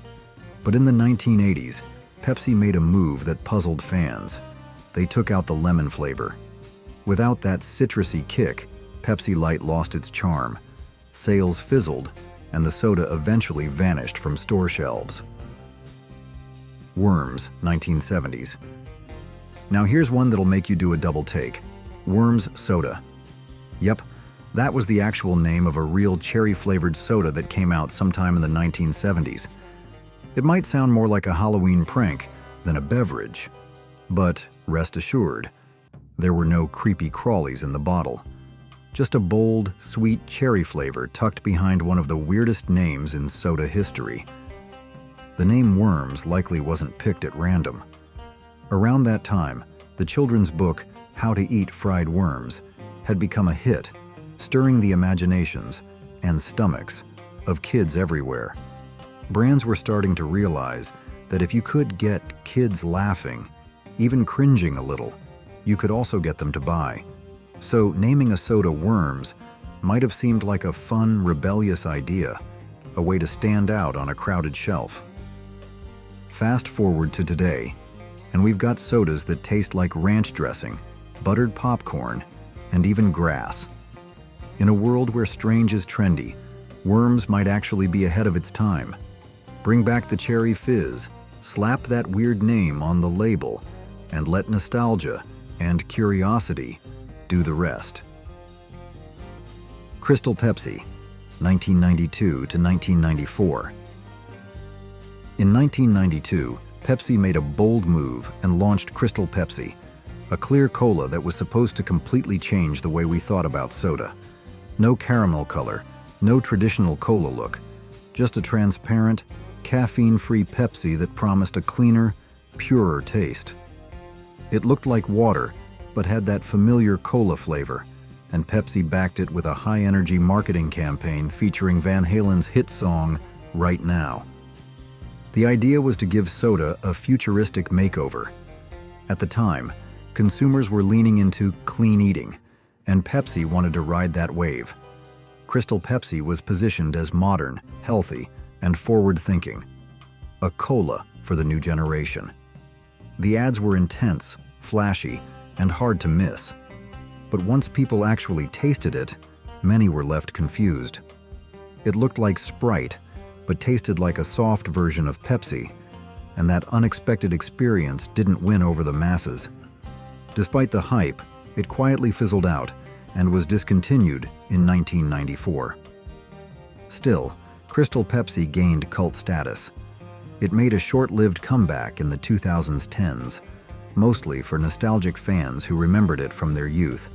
But in the 1980s, Pepsi made a move that puzzled fans. They took out the lemon flavor. Without that citrusy kick, Pepsi Light lost its charm. Sales fizzled, and the soda eventually vanished from store shelves. Worms, 1970s. Now here's one that'll make you do a double take. Worms Soda. Yep, that was the actual name of a real cherry-flavored soda that came out sometime in the 1970s. It might sound more like a Halloween prank than a beverage, but rest assured, there were no creepy crawlies in the bottle. Just a bold, sweet cherry flavor tucked behind one of the weirdest names in soda history. The name Worms likely wasn't picked at random. Around that time, the children's book, How to Eat Fried Worms, had become a hit, stirring the imaginations and stomachs of kids everywhere. Brands were starting to realize that if you could get kids laughing, even cringing a little, you could also get them to buy. So naming a soda Worms might have seemed like a fun, rebellious idea, a way to stand out on a crowded shelf. Fast forward to today, and we've got sodas that taste like ranch dressing, buttered popcorn, and even grass. In a world where strange is trendy, Worms might actually be ahead of its time. Bring back the cherry fizz, slap that weird name on the label, and let nostalgia and curiosity do the rest. Crystal Pepsi, 1992 to 1994. In 1992, Pepsi made a bold move and launched Crystal Pepsi, a clear cola that was supposed to completely change the way we thought about soda. No caramel color, no traditional cola look, just a transparent, caffeine-free Pepsi that promised a cleaner, purer taste. It looked like water, but had that familiar cola flavor, and Pepsi backed it with a high-energy marketing campaign featuring Van Halen's hit song, Right Now. The idea was to give soda a futuristic makeover. At the time, consumers were leaning into clean eating, and Pepsi wanted to ride that wave. Crystal Pepsi was positioned as modern, healthy, and forward-thinking. A cola for the new generation. The ads were intense, flashy, and hard to miss. But once people actually tasted it, many were left confused. It looked like Sprite, but tasted like a soft version of Pepsi, and that unexpected experience didn't win over the masses. Despite the hype, it quietly fizzled out and was discontinued in 1994. Still, Crystal Pepsi gained cult status. It made a short-lived comeback in the 2010s, mostly for nostalgic fans who remembered it from their youth,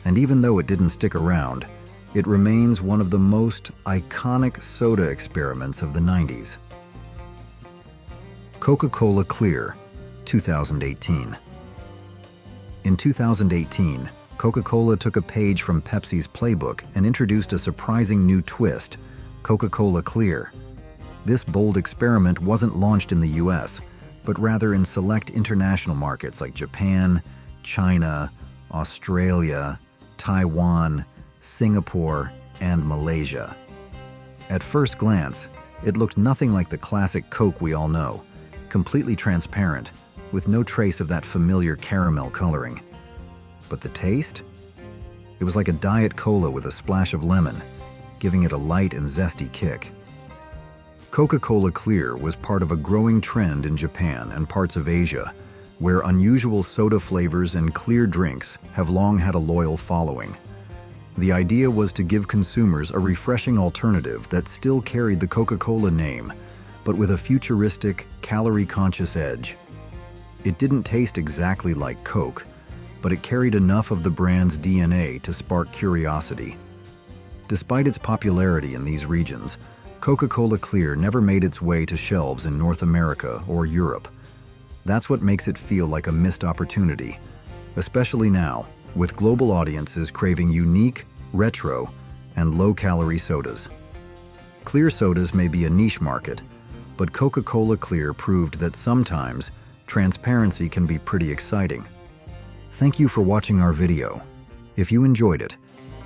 and even though it didn't stick around, it remains one of the most iconic soda experiments of the 90s. Coca-Cola Clear, 2018. In 2018, Coca-Cola took a page from Pepsi's playbook and introduced a surprising new twist, Coca-Cola Clear. This bold experiment wasn't launched in the US, but rather in select international markets like Japan, China, Australia, Taiwan, Singapore, and Malaysia. At first glance, it looked nothing like the classic Coke we all know, completely transparent, with no trace of that familiar caramel coloring. But the taste? It was like a Diet Cola with a splash of lemon, giving it a light and zesty kick. Coca-Cola Clear was part of a growing trend in Japan and parts of Asia, where unusual soda flavors and clear drinks have long had a loyal following. The idea was to give consumers a refreshing alternative that still carried the Coca-Cola name, but with a futuristic, calorie-conscious edge. It didn't taste exactly like Coke, but it carried enough of the brand's DNA to spark curiosity. Despite its popularity in these regions, Coca-Cola Clear never made its way to shelves in North America or Europe. That's what makes it feel like a missed opportunity, especially now, with global audiences craving unique, retro, and low-calorie sodas. Clear sodas may be a niche market, but Coca-Cola Clear proved that sometimes transparency can be pretty exciting. Thank you for watching our video. If you enjoyed it,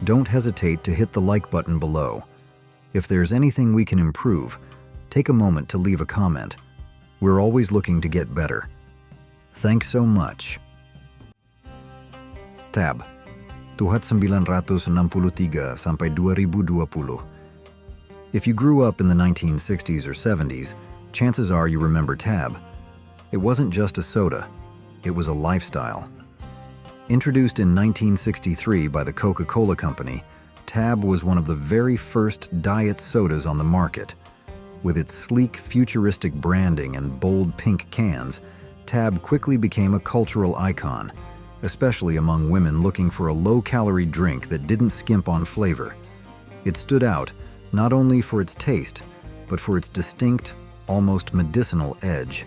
don't hesitate to hit the like button below. If there's anything we can improve, take a moment to leave a comment. We're always looking to get better. Thanks so much. Tab 1963 sampai 2020. If you grew up in the 1960s or 70s, chances are you remember Tab. It wasn't just a soda, it was a lifestyle. Introduced in 1963 by the Coca-Cola Company, Tab was one of the very first diet sodas on the market. With its sleek, futuristic branding and bold pink cans, Tab quickly became a cultural icon, especially among women looking for a low-calorie drink that didn't skimp on flavor. It stood out not only for its taste, but for its distinct, almost medicinal edge.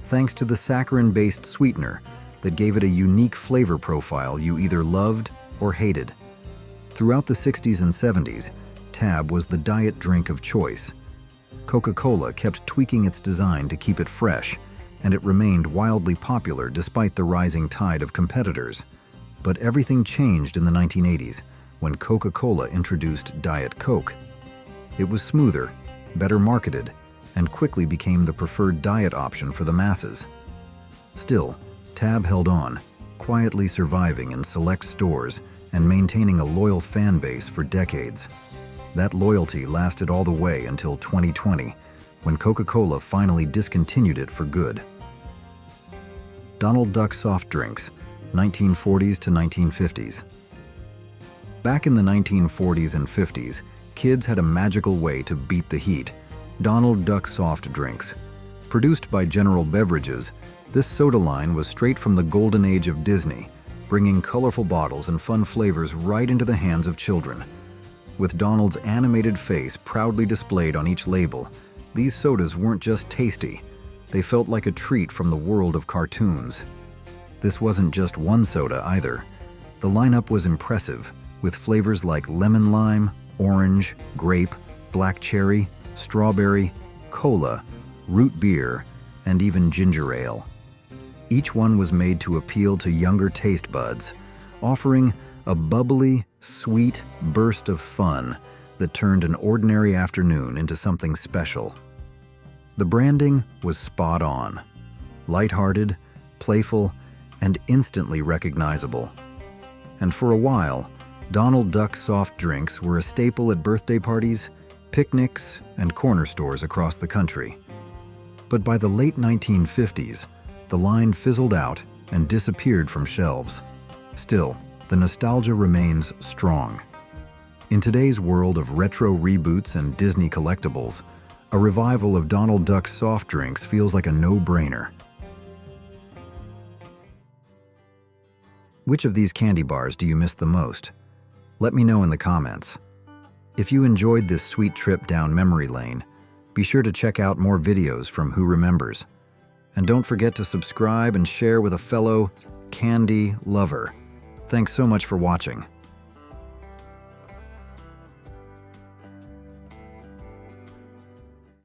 Thanks to the saccharin-based sweetener that gave it a unique flavor profile you either loved or hated. Throughout the 60s and 70s, Tab was the diet drink of choice. Coca-Cola kept tweaking its design to keep it fresh, and it remained wildly popular despite the rising tide of competitors. But everything changed in the 1980s when Coca-Cola introduced Diet Coke. It was smoother, better marketed, and quickly became the preferred diet option for the masses. Still, Tab held on, quietly surviving in select stores and maintaining a loyal fan base for decades. That loyalty lasted all the way until 2020, when Coca-Cola finally discontinued it for good. Donald Duck soft drinks, 1940s to 1950s. Back in the 1940s and 50s, kids had a magical way to beat the heat: Donald Duck soft drinks. Produced by General Beverages, this soda line was straight from the golden age of Disney, bringing colorful bottles and fun flavors right into the hands of children. With Donald's animated face proudly displayed on each label, these sodas weren't just tasty, they felt like a treat from the world of cartoons. This wasn't just one soda either. The lineup was impressive, with flavors like lemon lime, orange, grape, black cherry, strawberry, cola, root beer, and even ginger ale. Each one was made to appeal to younger taste buds, offering a bubbly, sweet burst of fun that turned an ordinary afternoon into something special. The branding was spot on, lighthearted, playful, and instantly recognizable. And for a while, Donald Duck soft drinks were a staple at birthday parties, picnics, and corner stores across the country. But by the late 1950s, the line fizzled out and disappeared from shelves. Still, the nostalgia remains strong. In today's world of retro reboots and Disney collectibles, a revival of Donald Duck soft drinks feels like a no-brainer. Which of these candy bars do you miss the most? Let me know in the comments. If you enjoyed this sweet trip down memory lane, be sure to check out more videos from Who Remembers. And don't forget to subscribe and share with a fellow candy lover. Thanks so much for watching.